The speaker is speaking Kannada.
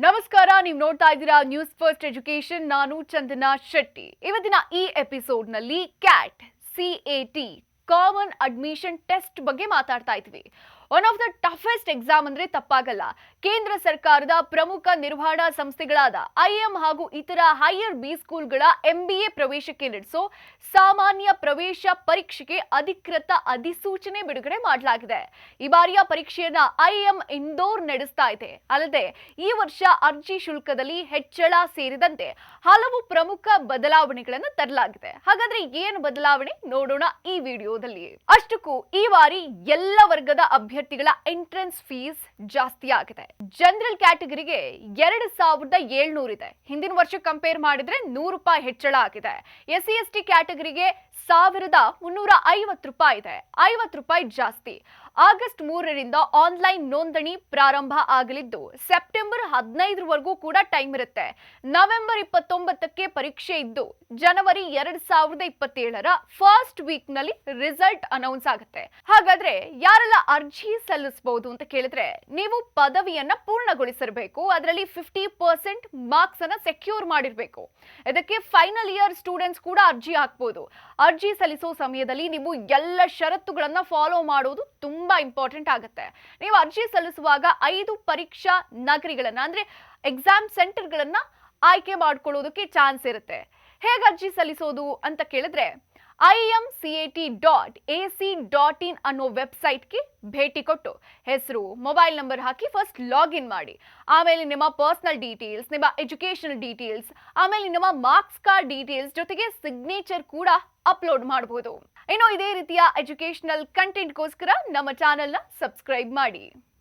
ನಮಸ್ಕಾರ, ನೀವು ನೋಡ್ತಾ ಇದ್ದೀರಾ ನ್ಯೂಸ್ ಫಸ್ಟ್ ಎಜುಕೇಶನ್. ನಾನು ಚಂದನಾ ಶೆಟ್ಟಿ. ಇವತ್ತಿನ ಈ ಎಪಿಸೋಡ್ನಲ್ಲಿ cat CAT common admission test ಬಗ್ಗೆ ಮಾತಾಡ್ತಾ ಇದ್ವಿ. One of the toughest exam ಅಂದ್ರೆ ತಪ್ಪಾಗಲ್ಲ. ಕೇಂದ್ರ ಸರ್ಕಾರದ ಪ್ರಮುಖ ನಿರ್ವಹಣಾ ಸಂಸ್ಥೆಗಳಾದ IIM ಹಾಗೂ ಇತರ ಹೈಯರ್ ಬಿ ಸ್ಕೂಲ್ಗಳ MBA ಪ್ರವೇಶಕ್ಕೆ ನಡೆಸೋ ಸಾಮಾನ್ಯ ಪ್ರವೇಶ ಪರೀಕ್ಷೆಗೆ ಅಧಿಕೃತ ಅಧಿಸೂಚನೆ ಬಿಡುಗಡೆ ಮಾಡಲಾಗಿದೆ. ಈ ಬಾರಿಯ ಪರೀಕ್ಷೆಯನ್ನ IIM ಇಂದೋರ್ ನಡೆಸ್ತಾ ಇದೆ. ಅಲ್ಲದೆ ಈ ವರ್ಷ ಅರ್ಜಿ ಶುಲ್ಕದಲ್ಲಿ ಹೆಚ್ಚಳ ಸೇರಿದಂತೆ ಹಲವು ಪ್ರಮುಖ ಬದಲಾವಣೆಗಳನ್ನು ತರಲಾಗಿದೆ. ಹಾಗಾದ್ರೆ ಏನು ಬದಲಾವಣೆ ನೋಡೋಣ ಈ ವಿಡಿಯೋದಲ್ಲಿ. ಅಷ್ಟಕ್ಕೂ ಈ ಬಾರಿ ಎಲ್ಲ ವರ್ಗದ ಅಭ್ಯರ್ಥಿಗಳ ಎಂಟ್ರೆನ್ಸ್ ಫೀಸ್ ಜಾಸ್ತಿ ಆಗಿದೆ. ಜನರಲ್ ಕ್ಯಾಟಗರಿಗೆ 2700 ಇದೆ. ಹಿಂದಿನ ವರ್ಷ ಕಂಪೇರ್ ಮಾಡಿದ್ರೆ ₹100 ಹೆಚ್ಚಳ ಆಗಿದೆ. SC/ST ಕ್ಯಾಟಗರಿಗೆ 1350 ಇದೆ. ₹50 ಜಾಸ್ತಿ. ಆಗಸ್ಟ್ 3ರಿಂದ ಆನ್ಲೈನ್ ನೋಂದಣಿ ಪ್ರಾರಂಭ ಆಗಲಿದ್ದು ಸೆಪ್ಟೆಂಬರ್ 15ರವರೆಗೂ ಕೂಡ ಟೈಮ್ ಇರುತ್ತೆ. ನವೆಂಬರ್ 29ಕ್ಕೆ ಪರೀಕ್ಷೆ ಇದ್ದು ಜನವರಿ 2027ರ ಫಸ್ಟ್ ವೀಕ್ ನಲ್ಲಿ ರಿಸಲ್ಟ್ ಅನೌನ್ಸ್ ಆಗುತ್ತೆ. ಹಾಗಾದ್ರೆ ಯಾರೆಲ್ಲ ಅರ್ಜಿ ಸಲ್ಲಿಸಬಹುದು ಅಂತ ಕೇಳಿದ್ರೆ, ನೀವು ಪದವಿಯನ್ನ ಪೂರ್ಣಗೊಳಿಸಿರಬೇಕು, ಅದರಲ್ಲಿ 50% ಮಾರ್ಕ್ಸ್ ಅನ್ನ ಸೆಕ್ಯೂರ್ ಮಾಡಿರಬೇಕು. ಇದಕ್ಕೆ ಫೈನಲ್ ಇಯರ್ ಸ್ಟೂಡೆಂಟ್ಸ್ ಕೂಡ ಅರ್ಜಿ ಹಾಕಬಹುದು. ಅರ್ಜಿ ಸಲ್ಲಿಸೋ ಸಮಯದಲ್ಲಿ ನೀವು ಎಲ್ಲ ಷರತ್ತುಗಳನ್ನ ಫಾಲೋ ಮಾಡೋದು ತುಂಬಾ ಇಂಪಾರ್ಟೆಂಟ್ ಆಗುತ್ತೆ. ನೀವು ಅರ್ಜಿ ಸಲ್ಲಿಸುವಾಗ 5 ಪರೀಕ್ಷಾ ನಗರಿಗಳನ್ನ ಅಂದ್ರೆ ಎಕ್ಸಾಮ್ ಸೆಂಟರ್ಗಳನ್ನ ಆಯ್ಕೆ ಮಾಡ್ಕೊಳ್ಳೋದಕ್ಕೆ ಚಾನ್ಸ್ ಇರುತ್ತೆ. ಹೇಗೆ ಅರ್ಜಿ ಸಲ್ಲಿಸೋದು ಅಂತ ಕೇಳಿದ್ರೆ, IIMCAT.ac.in ಅನ್ನೋ ವೆಬ್ಸೈಟ್ಗೆ ಭೇಟಿ ಕೊಟ್ಟು ಹೆಸರು, ಮೊಬೈಲ್ ನಂಬರ್ ಹಾಕಿ ಫಸ್ಟ್ ಲಾಗಿನ್ ಮಾಡಿ. ಆಮೇಲೆ ನಿಮ್ಮ ಪರ್ಸನಲ್ ಡೀಟೇಲ್ಸ್, ನಿಮ್ಮ ಎಜುಕೇಶನಲ್ ಡೀಟೇಲ್ಸ್, ಆಮೇಲೆ ನಿಮ್ಮ ಮಾರ್ಕ್ಸ್ ಕಾರ್ಡ್ ಡೀಟೇಲ್ಸ್ ಜೊತೆಗೆ ಸಿಗ್ನೇಚರ್ ಕೂಡ ಅಪ್ಲೋಡ್ ಮಾಡಬಹುದು. ಇನ್ನು ಇದೇ ರೀತಿಯ ಎಜುಕೇಶನಲ್ ಕಂಟೆಂಟ್ಗೋಸ್ಕರ ನಮ್ಮ ಚಾನೆಲ್ನ ಸಬ್ಸ್ಕ್ರೈಬ್ ಮಾಡಿ.